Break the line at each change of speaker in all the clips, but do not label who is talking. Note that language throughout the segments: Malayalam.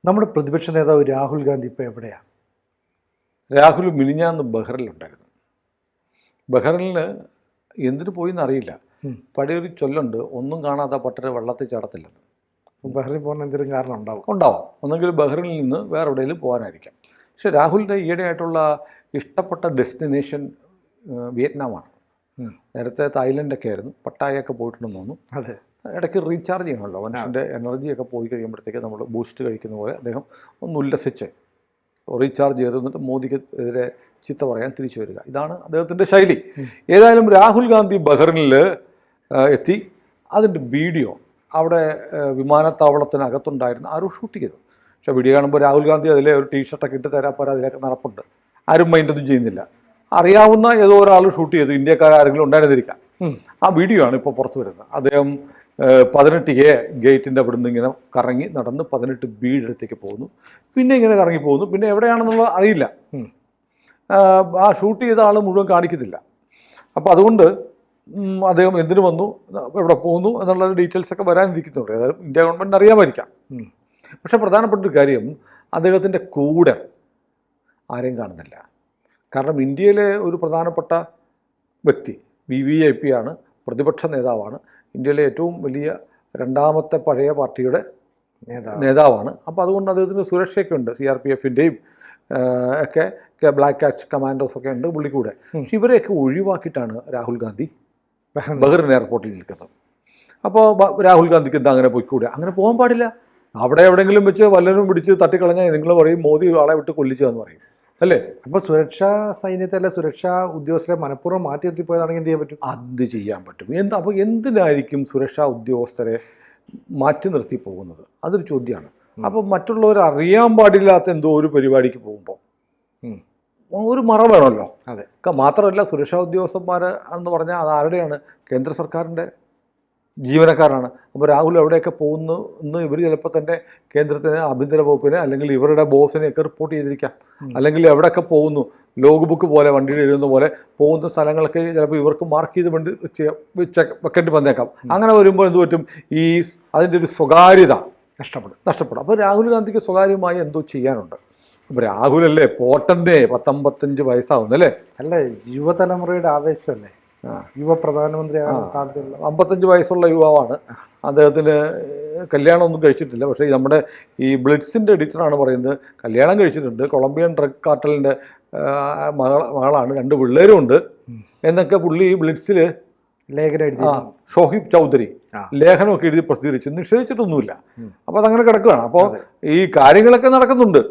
നമ്മുടെ പ്രതിപക്ഷ നേതാവ് രാഹുൽ ഗാന്ധി ഇപ്പോൾ എവിടെയാണ്?
രാഹുൽ മിനിഞ്ഞാന്ന് ബഹ്റിനിലുണ്ടായിരുന്നു. ബഹ്റിനിൽ എന്തിനു പോയി എന്നറിയില്ല. പഴയൊരു ചൊല്ലുണ്ട്, ഒന്നും കാണാത്ത പട്ടര് വെള്ളത്തിൽ ചാടത്തില്ലെന്ന്.
ബഹ്റിൻ പോകുന്ന എന്തെങ്കിലും കാരണം
ഉണ്ടാവും. ഒന്നെങ്കിൽ ബഹ്റിനിൽ നിന്ന് വേറെ എവിടെയെങ്കിലും പോകാനായിരിക്കാം. പക്ഷേ രാഹുലിൻ്റെ ഈയിടെയായിട്ടുള്ള ഇഷ്ടപ്പെട്ട ഡെസ്റ്റിനേഷൻ വിയറ്റ്നാമാണ്. നേരത്തെ തായ്ലൻഡൊക്കെ ആയിരുന്നു. പട്ടായൊക്കെ പോയിട്ടുണ്ടെന്ന് തോന്നുന്നു.
അതെ,
ഇടയ്ക്ക് റീചാർജ് ചെയ്യണമല്ലോ. മനുഷ്യൻ്റെ എനർജിയൊക്കെ പോയി കഴിയുമ്പോഴത്തേക്ക് നമ്മൾ ബൂസ്റ്റ് കഴിക്കുന്ന പോലെ അദ്ദേഹം ഒന്ന് ഉല്ലസിച്ച് റീചാർജ് ചെയ്ത് എന്നിട്ട് മോദിക്ക് എതിരെ ചീത്ത പറയാൻ തിരിച്ചു വരിക, ഇതാണ് അദ്ദേഹത്തിൻ്റെ ശൈലി. ഏതായാലും രാഹുൽ ഗാന്ധി ബഹ്റിനിൽ എത്തി. അതിൻ്റെ വീഡിയോ അവിടെ വിമാനത്താവളത്തിനകത്തുണ്ടായിരുന്ന ആരും ഷൂട്ട് ചെയ്തു. പക്ഷേ വീഡിയോ കാണുമ്പോൾ രാഹുൽ ഗാന്ധി അതിലെ ഒരു ടീഷർട്ടൊക്കെ ഇട്ട് തരാപ്പാര അതിലേക്ക് നടപ്പുണ്ട്. ആരും മൈൻഡൊന്നും ചെയ്യുന്നില്ല. അറിയാവുന്ന ഏതോ ഒരാൾ ഷൂട്ട് ചെയ്തു, ഇന്ത്യക്കാരെങ്കിലും ഉണ്ടായിരുന്നിരിക്കാം. ആ വീഡിയോ ആണ് ഇപ്പോൾ പുറത്തു വരുന്നത്. അദ്ദേഹം 18A ഗേറ്റിൻ്റെ അവിടെ നിന്ന് ഇങ്ങനെ കറങ്ങി നടന്ന് 18B അടുത്തേക്ക് പോകുന്നു. പിന്നെ ഇങ്ങനെ കറങ്ങി പോകുന്നു. പിന്നെ എവിടെയാണെന്നുള്ളത് അറിയില്ല. ആ ഷൂട്ട് ചെയ്ത ആൾ മുഴുവൻ കാണിക്കുന്നില്ല. അപ്പോൾ അതുകൊണ്ട് അദ്ദേഹം എന്തിനു വന്നു, എവിടെ പോകുന്നു എന്നുള്ള ഡീറ്റെയിൽസൊക്കെ വരാനിരിക്കുന്നുണ്ട്. ഏതായാലും ഇന്ത്യ ഗവൺമെൻറ്റിന് അറിയാമായിരിക്കാം. പക്ഷേ പ്രധാനപ്പെട്ടൊരു കാര്യം, അദ്ദേഹത്തിൻ്റെ കൂടെ ആരെയും കാണുന്നില്ല. കാരണം ഇന്ത്യയിലെ ഒരു പ്രധാനപ്പെട്ട വ്യക്തി VVIP ആണ്, പ്രതിപക്ഷ നേതാവാണ്, ഇന്ത്യയിലെ ഏറ്റവും വലിയ രണ്ടാമത്തെ പഴയ പാർട്ടിയുടെ നേതാവാണ്. അപ്പോൾ അതുകൊണ്ട് അദ്ദേഹത്തിന് സുരക്ഷയൊക്കെ ഉണ്ട്. CRPFൻ്റെയും ഒക്കെ ബ്ലാക്ക് കാച്ച് കമാൻഡോസൊക്കെ ഉണ്ട് പുള്ളിക്കൂടെ. പക്ഷെ ഇവരെയൊക്കെ ഒഴിവാക്കിയിട്ടാണ് രാഹുൽ ഗാന്ധി ബഹ്റിൻ എയർപോർട്ടിൽ നിൽക്കുന്നത്. അപ്പോൾ രാഹുൽ ഗാന്ധിക്ക് എന്താ അങ്ങനെ പോയിക്കൂടെ? അങ്ങനെ പോകാൻ പാടില്ല. അവിടെ എവിടെയെങ്കിലും വെച്ച് വല്ലവരും പിടിച്ച് തട്ടിക്കളഞ്ഞാൽ നിങ്ങൾ പറയും മോദി ആളെ വിട്ട് കൊല്ലിച്ചതെന്ന് പറയും, അല്ലേ?
അപ്പോൾ സുരക്ഷാ സൈന്യത്തിലെ സുരക്ഷാ ഉദ്യോഗസ്ഥരെ മനഃപൂർവ്വം മാറ്റി നിർത്തി പോയതാണെങ്കിൽ എന്ത് ചെയ്യാൻ പറ്റും?
അത് ചെയ്യാൻ പറ്റും. അപ്പോൾ എന്തിനായിരിക്കും സുരക്ഷാ ഉദ്യോഗസ്ഥരെ മാറ്റി നിർത്തി പോകുന്നത്? അതൊരു ചോദ്യമാണ്. അപ്പോൾ മറ്റുള്ളവർ അറിയാൻ പാടില്ലാത്ത എന്തോ ഒരു പരിപാടിക്ക് പോകുമ്പോൾ ഒരു മറ വേണമല്ലോ.
അതെ.
മാത്രമല്ല സുരക്ഷാ ഉദ്യോഗസ്ഥന്മാർ എന്ന് പറഞ്ഞാൽ അത് ആരുടെയാണ്? കേന്ദ്ര സർക്കാരിൻ്റെ ജീവനക്കാരാണ്. അപ്പോൾ രാഹുൽ എവിടെയൊക്കെ പോകുന്നു എന്ന് ഇവർ ചിലപ്പോൾ തന്നെ കേന്ദ്രത്തിന്, ആഭ്യന്തര വകുപ്പിന്, അല്ലെങ്കിൽ ഇവരുടെ ബോസിനെയൊക്കെ റിപ്പോർട്ട് ചെയ്തിരിക്കാം. അല്ലെങ്കിൽ എവിടെയൊക്കെ പോകുന്നു, ലോഗ് ബുക്ക് പോലെ വണ്ടിയിൽ എഴുതുന്ന പോലെ പോകുന്ന സ്ഥലങ്ങളൊക്കെ ചിലപ്പോൾ ഇവർക്ക് മാർക്ക് ചെയ്ത് വെക്കേണ്ടി വന്നേക്കാം. അങ്ങനെ വരുമ്പോൾ എന്ത് പറ്റും? അതിൻ്റെ ഒരു സ്വകാര്യത നഷ്ടപ്പെടും. അപ്പോൾ രാഹുൽ ഗാന്ധിക്ക് സ്വകാര്യമായി എന്തോ ചെയ്യാനുണ്ട്. അപ്പോൾ രാഹുലല്ലേ പോട്ടന്തേ 55 വയസ്സാവുന്നല്ലേ?
അല്ല, യുവതലമുറയുടെ ആവേശമല്ലേ, യുവ പ്രധാനമന്ത്രിയാകാൻ സാധ്യതയുള്ള
55 വയസ്സുള്ള യുവാവാണ്. അദ്ദേഹത്തിന് കല്യാണമൊന്നും കഴിച്ചിട്ടില്ല. പക്ഷേ നമ്മുടെ ഈ ബ്ലിറ്റ്സിൻ്റെ എഡിറ്ററാണ് പറയുന്നത് കല്യാണം കഴിച്ചിട്ടുണ്ട്, കൊളംബിയൻ ഡ്രഗ് കാർട്ടലിൻ്റെ മകളാണ്, 2 പിള്ളേരുമുണ്ട് എന്നൊക്കെ പുള്ളി ഈ ബ്ലിറ്റ്സിൽ
ലേഖനം എഴുതി.
ഷോഹിബ് ചൗധരി ലേഖനമൊക്കെ എഴുതി പ്രസിദ്ധീകരിച്ചു. നിഷേധിച്ചിട്ടൊന്നുമില്ല. അപ്പോൾ അതങ്ങനെ കിടക്കുകയാണ്. അപ്പോൾ ഈ കാര്യങ്ങളൊക്കെ നടക്കുന്നുണ്ട്.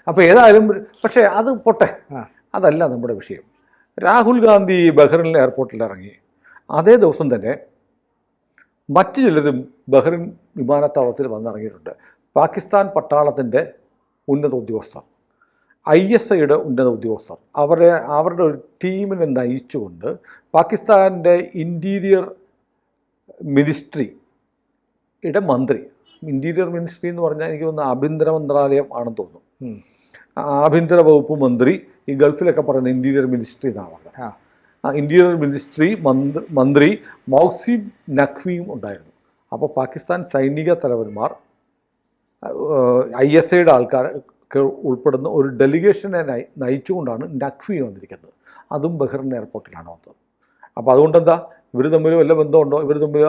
അപ്പോൾ ഏതായാലും പക്ഷേ അത് പോട്ടെ, അതല്ല നമ്മുടെ വിഷയം. രാഹുൽ ഗാന്ധി ബഹ്റിൻ എയർപോർട്ടിൽ ഇറങ്ങി അതേ ദിവസം തന്നെ മറ്റു ചിലരും ബഹ്റിൻ വിമാനത്താവളത്തിൽ വന്നിറങ്ങിയിട്ടുണ്ട്. പാകിസ്ഥാൻ പട്ടാളത്തിൻ്റെ ഉന്നത ഉദ്യോഗസ്ഥർ, ISIയുടെ ഉന്നത ഉദ്യോഗസ്ഥർ, അവരുടെ ഒരു ടീമിനെ നയിച്ചുകൊണ്ട് പാകിസ്ഥാൻ്റെ ഇൻറ്റീരിയർ മിനിസ്ട്രിയുടെ മന്ത്രി, ഇൻറ്റീരിയർ മിനിസ്ട്രി എന്ന് പറഞ്ഞാൽ എനിക്ക് തോന്നുന്നു ആഭ്യന്തര മന്ത്രാലയം ആണെന്ന് തോന്നുന്നു, ആഭ്യന്തര വകുപ്പ് മന്ത്രി, ഈ ഗൾഫിലൊക്കെ പറയുന്ന ഇൻറ്റീരിയർ മിനിസ്ട്രി എന്നാണ് പറഞ്ഞത്. ആ ഇൻറ്റീരിയർ മിനിസ്ട്രി മന്ത്രി മൗസിം നഖ്വിയും ഉണ്ടായിരുന്നു. അപ്പോൾ പാകിസ്ഥാൻ സൈനിക തലവന്മാർ, ISIയുടെ ആൾക്കാരൊക്കെ ഉൾപ്പെടുന്ന ഒരു ഡെലിഗേഷനെ നയിച്ചുകൊണ്ടാണ് നഖ്വി വന്നിരിക്കുന്നത്. അതും ബഹ്റിൻ എയർപോർട്ടിലാണ് വന്നത്. അപ്പോൾ അതുകൊണ്ടെന്താ, ഇവർ തമ്മിൽ വല്ല ബന്ധമുണ്ടോ? ഇവർ തമ്മിൽ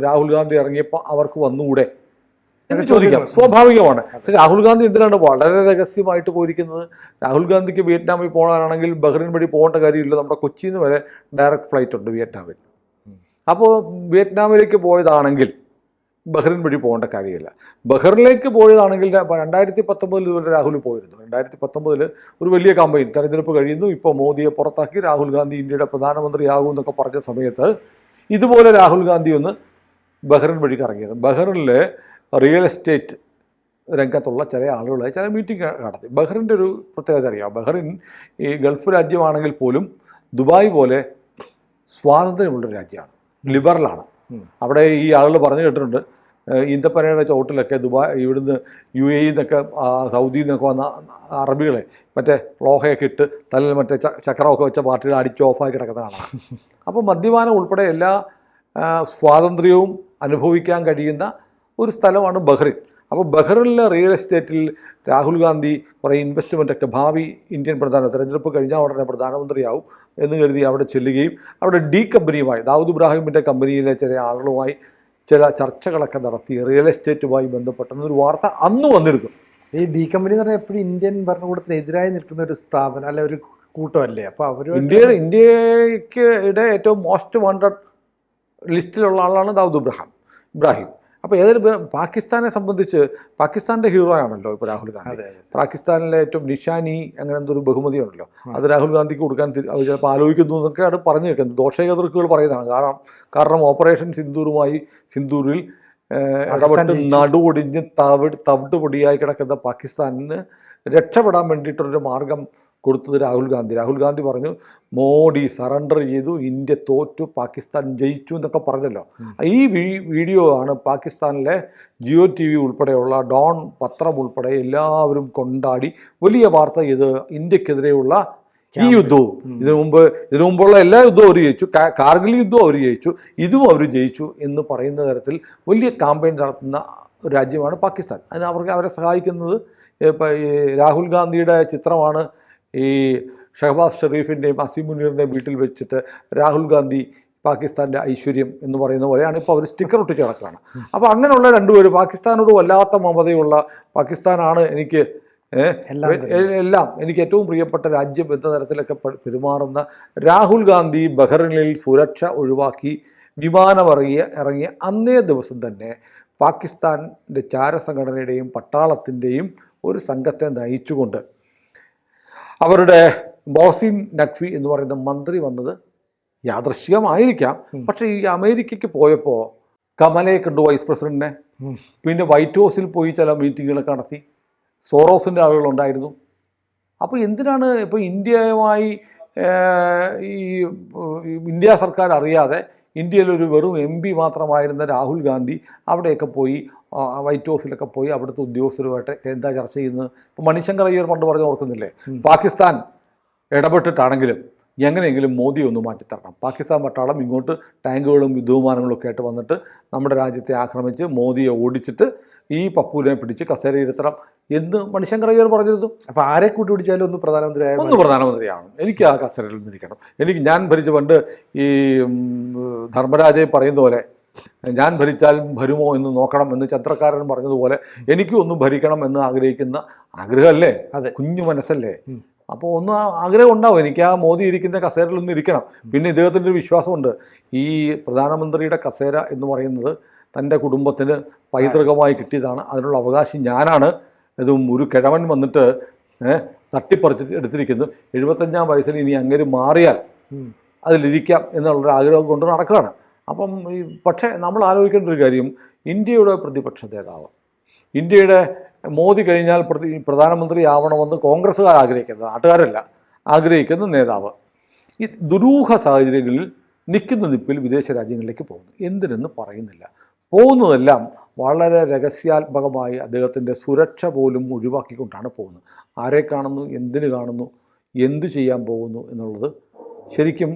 രാഹുൽ ഗാന്ധി ഇറങ്ങിയപ്പോൾ അവർക്ക് വന്നുകൂടെ എന്ന് ചോദിക്കാം. സ്വാഭാവികമാണ്. രാഹുൽ ഗാന്ധി എന്തിനാണ് വളരെ രഹസ്യമായിട്ട് പോയിരിക്കുന്നത്? രാഹുൽ ഗാന്ധിക്ക് വിയറ്റ്നാമിൽ പോകാനാണെങ്കിൽ ബഹ്റിൻ വഴി പോകേണ്ട കാര്യമില്ല. നമ്മുടെ കൊച്ചിയിൽ നിന്ന് വരെ ഡയറക്റ്റ് ഫ്ലൈറ്റ് ഉണ്ട് വിയറ്റ്നാമിൽ. അപ്പോൾ വിയറ്റ്നാമിലേക്ക് പോയതാണെങ്കിൽ ബഹ്റിൻ വഴി പോകേണ്ട കാര്യമില്ല. ബഹ്റിനിലേക്ക് പോയതാണെങ്കിൽ 2019 ഇതുവരെ രാഹുൽ പോയിരുന്നു. 2019 ഒരു വലിയ കമ്പയിൻ, തെരഞ്ഞെടുപ്പ് കഴിയുന്നു, ഇപ്പോൾ മോദിയെ പുറത്താക്കി, രാഹുൽ ഗാന്ധി ഇന്ത്യയുടെ പ്രധാനമന്ത്രിയാകും എന്നൊക്കെ പറഞ്ഞ സമയത്ത് ഇതുപോലെ രാഹുൽ ഗാന്ധി ഒന്ന് ബഹ്റിൻ വഴി കറങ്ങിയത്. ബഹ്റിനിൽ റിയൽ എസ്റ്റേറ്റ് രംഗത്തുള്ള ചില ആളുകളെ ചില മീറ്റിംഗ് നടത്തി. ബഹ്റിൻ്റെ ഒരു പ്രത്യേകത അറിയാം. ബഹ്റിൻ ഈ ഗൾഫ് രാജ്യമാണെങ്കിൽ പോലും ദുബായ് പോലെ സ്വാതന്ത്ര്യമുള്ളൊരു രാജ്യമാണ്, ലിബറലാണ്. അവിടെ ഈ ആളുകൾ പറഞ്ഞു കേട്ടിട്ടുണ്ട്, ഈന്തപ്പനയുടെ ചോട്ടിലൊക്കെ ഇവിടുന്ന് UAE എന്നൊക്കെ സൗദിയിൽ നിന്നൊക്കെ വന്ന അറബികളെ മറ്റേ ലോഹയൊക്കെ ഇട്ട് തലയിൽ മറ്റേ ചക്രമൊക്കെ വെച്ച പാർട്ടികൾ അടിച്ച് ഓഫായി കിടക്കുന്നതാണ്. അപ്പോൾ മദ്യപാനം ഉൾപ്പെടെ എല്ലാ സ്വാതന്ത്ര്യവും അനുഭവിക്കാൻ കഴിയുന്ന ഒരു സ്ഥലമാണ് ബഹ്റിൻ. അപ്പോൾ ബഹ്റിനിലെ റിയൽ എസ്റ്റേറ്റിൽ രാഹുൽ ഗാന്ധി കുറേ ഇൻവെസ്റ്റ്മെൻറ്റൊക്കെ ഭാവി ഇന്ത്യൻ തെരഞ്ഞെടുപ്പ് കഴിഞ്ഞാൽ ഉടനെ പ്രധാനമന്ത്രിയാവും എന്ന് കരുതി അവിടെ ചെല്ലുകയും അവിടെ ഡി കമ്പനിയുമായി ദാവൂദ് ഇബ്രാഹിമിൻ്റെ കമ്പനിയിലെ ചില ആളുകളുമായി ചില ചർച്ചകളൊക്കെ നടത്തി റിയൽ എസ്റ്റേറ്റുമായി ബന്ധപ്പെട്ടെന്നൊരു വാർത്ത അന്ന് വന്നിരുന്നു.
ഈ ഡി കമ്പനി എന്ന് പറഞ്ഞാൽ എപ്പോഴും ഇന്ത്യൻ ഭരണകൂടത്തിന് എതിരായി നിൽക്കുന്ന ഒരു സ്ഥാപനം അല്ല, ഒരു കൂട്ടമല്ലേ? അപ്പോൾ അവർ
ഇന്ത്യയുടെ ഏറ്റവും മോസ്റ്റ് വാണ്ടഡ് ലിസ്റ്റിലുള്ള ആളാണ് ദാവൂദ് ഇബ്രാഹിം. അപ്പോൾ ഏതായാലും പാകിസ്ഥാനെ സംബന്ധിച്ച് പാകിസ്ഥാൻ്റെ ഹീറോ ആണല്ലോ ഇപ്പോൾ രാഹുൽ ഗാന്ധി. പാകിസ്ഥാനിലെ ഏറ്റവും നിഷാനി അങ്ങനെ എന്തൊരു ബഹുമതി ഉണ്ടല്ലോ, അത് രാഹുൽ ഗാന്ധിക്ക് കൊടുക്കാൻ അവർ ചിലപ്പോൾ ആലോചിക്കുന്നു എന്നൊക്കെയാണ് പറഞ്ഞു കേൾക്കുന്നത്. ദോഷകതർക്കുകൾ പറയുന്നതാണ്. കാരണം ഓപ്പറേഷൻ സിന്ദൂരിൽ ഇടപെട്ട് നടുവൊടിഞ്ഞ് തവിട്ട് പൊടിയായി കിടക്കുന്ന പാകിസ്ഥാനിന് രക്ഷപ്പെടാൻ വേണ്ടിയിട്ടൊരു മാർഗം കൊടുത്തത് രാഹുൽ ഗാന്ധി പറഞ്ഞു മോഡി സറണ്ടർ ചെയ്തു, ഇന്ത്യ തോറ്റു, പാകിസ്ഥാൻ ജയിച്ചു എന്നൊക്കെ പറഞ്ഞല്ലോ. ഈ വീഡിയോ ആണ് പാകിസ്ഥാനിലെ ജിയോ TV ഉൾപ്പെടെയുള്ള ഡോൺ പത്രം ഉൾപ്പെടെ എല്ലാവരും കൊണ്ടാടി വലിയ വാർത്ത ചെയ്ത് ഇന്ത്യക്കെതിരെയുള്ള ഈ യുദ്ധവും ഇതിനു മുമ്പുള്ള എല്ലാ യുദ്ധവും അവർ ജയിച്ചു, കാർഗിൽ യുദ്ധവും അവർ ജയിച്ചു, ഇതും അവർ ജയിച്ചു എന്ന് പറയുന്ന തരത്തിൽ വലിയ ക്യാമ്പയിൻ നടത്തുന്ന ഒരു രാജ്യമാണ് പാകിസ്ഥാൻ. അതിന് അവരെ സഹായിക്കുന്നത് രാഹുൽ ഗാന്ധിയുടെ ചിത്രമാണ് ഈ ഷഹബാസ് ഷെരീഫിൻ്റെയും അസീം മുനീറിൻ്റെയും വീട്ടിൽ വെച്ചിട്ട് രാഹുൽ ഗാന്ധി പാകിസ്ഥാൻ്റെ ഐശ്വര്യം എന്ന് പറയുന്ന പോലെയാണ് ഇപ്പോൾ അവർ സ്റ്റിക്കർ ഒട്ടിച്ച് കിടക്കുകയാണ്. അപ്പോൾ അങ്ങനെയുള്ള രണ്ടുപേരും പാകിസ്ഥാനോട് വല്ലാത്ത മമതയുള്ള, പാകിസ്ഥാനാണ് എനിക്ക് എല്ലാം എനിക്ക് ഏറ്റവും പ്രിയപ്പെട്ട രാജ്യം എന്ന തരത്തിലൊക്കെ പെരുമാറുന്ന രാഹുൽ ഗാന്ധി ബഹ്റിനിൽ സുരക്ഷ ഒഴിവാക്കി വിമാനം ഇറങ്ങിയ അന്നേ ദിവസം തന്നെ പാകിസ്ഥാൻ്റെ ചാരസംഘടനയുടെയും പട്ടാളത്തിൻ്റെയും ഒരു സംഘത്തെ നയിച്ചുകൊണ്ട് അവരുടെ മോഹ്സിൻ നഖ്വി എന്ന് പറയുന്ന മന്ത്രി വന്നത് യാദൃശ്ചികമായിരിക്കാം. പക്ഷേ ഈ അമേരിക്കയ്ക്ക് പോയപ്പോൾ കമലയെ കണ്ടു, വൈസ് പ്രസിഡന്റിനെ. പിന്നെ വൈറ്റ് ഹൗസിൽ പോയി ചില മീറ്റിങ്ങുകളൊക്കെ നടത്തി. സോറോസിൻ്റെ ആളുകളുണ്ടായിരുന്നു. അപ്പോൾ എന്തിനാണ് ഇപ്പോൾ ഇന്ത്യയുമായി ഈ ഇന്ത്യ സർക്കാർ അറിയാതെ ഇന്ത്യയിലൊരു വെറും MP മാത്രമായിരുന്ന രാഹുൽ ഗാന്ധി അവിടെയൊക്കെ പോയി, വൈറ്റ് ഹൗസിലൊക്കെ പോയി അവിടുത്തെ ഉദ്യോഗസ്ഥരുമായിട്ട് എന്താ ചർച്ച ചെയ്യുന്നത്? ഇപ്പോൾ മണിശങ്കർ അയ്യർ പണ്ട് പറഞ്ഞ് ഓർക്കുന്നില്ലേ, പാകിസ്ഥാൻ ഇടപെട്ടിട്ടാണെങ്കിലും എങ്ങനെയെങ്കിലും മോദിയെ ഒന്ന് മാറ്റിത്തരണം, പാകിസ്ഥാൻ പട്ടാളം ഇങ്ങോട്ട് ടാങ്കുകളും യുദ്ധവിമാനങ്ങളും ഒക്കെ ആയിട്ട് വന്നിട്ട് നമ്മുടെ രാജ്യത്തെ ആക്രമിച്ച് മോദിയെ ഓടിച്ചിട്ട് ഈ പപ്പുവിനെ പിടിച്ച് കസേരയിരുത്തണം എന്ന് മണിശങ്കർ അയ്യർ പറഞ്ഞിരുന്നു.
അപ്പോൾ ആരെ കൂട്ടുപിടിച്ചാലും ഒന്ന്
പ്രധാനമന്ത്രിയാണ്, എനിക്ക് ആ കസേരയിൽ നിന്നിരിക്കണം. ഞാൻ ഭരിച്ച പണ്ട് ഈ ധർമ്മരാജയെ പറയുന്ന പോലെ ഞാൻ ഭരിച്ചാൽ ഭരുമോ എന്ന് നോക്കണം എന്ന് ചന്ദ്രക്കാരൻ പറഞ്ഞതുപോലെ എനിക്കും ഒന്ന് ഭരിക്കണം എന്ന് ആഗ്രഹിക്കുന്ന ആഗ്രഹമല്ലേ, കുഞ്ഞു മനസ്സല്ലേ. അപ്പോൾ ഒന്ന് ആഗ്രഹം ഉണ്ടാവും, എനിക്ക് ആ മോദി ഇരിക്കുന്ന കസേരയിലൊന്നും ഇരിക്കണം. പിന്നെ ഇദ്ദേഹത്തിൻ്റെ ഒരു വിശ്വാസമുണ്ട്, ഈ പ്രധാനമന്ത്രിയുടെ കസേര എന്ന് പറയുന്നത് തൻ്റെ കുടുംബത്തിന് പൈതൃകമായി കിട്ടിയതാണ്, അതിനുള്ള അവകാശി ഞാനാണ്. ഇതും ഒരു കിഴവൻ വന്നിട്ട് തട്ടിപ്പറിച്ചിട്ട് എടുത്തിരിക്കുന്നു, 75-ാം വയസ്സിൽ ഇനി അങ്ങേര് മാറിയാൽ അതിലിരിക്കാം എന്നുള്ളൊരു ആഗ്രഹം കൊണ്ട് നടക്കുകയാണ്. അപ്പം പക്ഷേ നമ്മൾ ആലോചിക്കേണ്ട ഒരു കാര്യം, ഇന്ത്യയുടെ പ്രതിപക്ഷ നേതാവ്, ഇന്ത്യയുടെ മോദി കഴിഞ്ഞാൽ പ്രധാനമന്ത്രി ആവണമെന്ന് കോൺഗ്രസ്സുകാർ ആഗ്രഹിക്കുന്നത്, നാട്ടുകാരല്ല, ആഗ്രഹിക്കുന്ന നേതാവ് ഈ ദുരൂഹ സാഹചര്യങ്ങളിൽ നിൽക്കുന്ന നിപ്പിൽ വിദേശ രാജ്യങ്ങളിലേക്ക് പോകുന്നു. എന്തിനെന്ന് പറയുന്നില്ല, പോകുന്നതെല്ലാം വളരെ രഹസ്യാത്മകമായി അദ്ദേഹത്തിൻ്റെ സുരക്ഷ പോലും ഒഴിവാക്കിക്കൊണ്ടാണ് പോകുന്നത്. ആരെ കാണുന്നു, എന്തിനു കാണുന്നു, എന്തു ചെയ്യാൻ പോകുന്നു എന്നുള്ളത് ശരിക്കും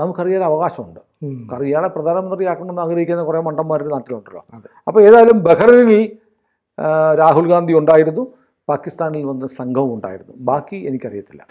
നമുക്കറിയാൻ അവകാശമുണ്ട്. കാരണം ഇയാളെ പ്രധാനമന്ത്രിയാക്കണമെന്ന് ആഗ്രഹിക്കുന്ന കുറേ മണ്ടന്മാർ നാട്ടിലുണ്ടല്ലോ. അപ്പോൾ ഏതായാലും ബഹ്റിനിൽ രാഹുൽ ഗാന്ധി ഉണ്ടായിരുന്നു, പാകിസ്ഥാനിൽ വന്ന സംഘവും ഉണ്ടായിരുന്നു, ബാക്കി എനിക്കറിയത്തില്ല.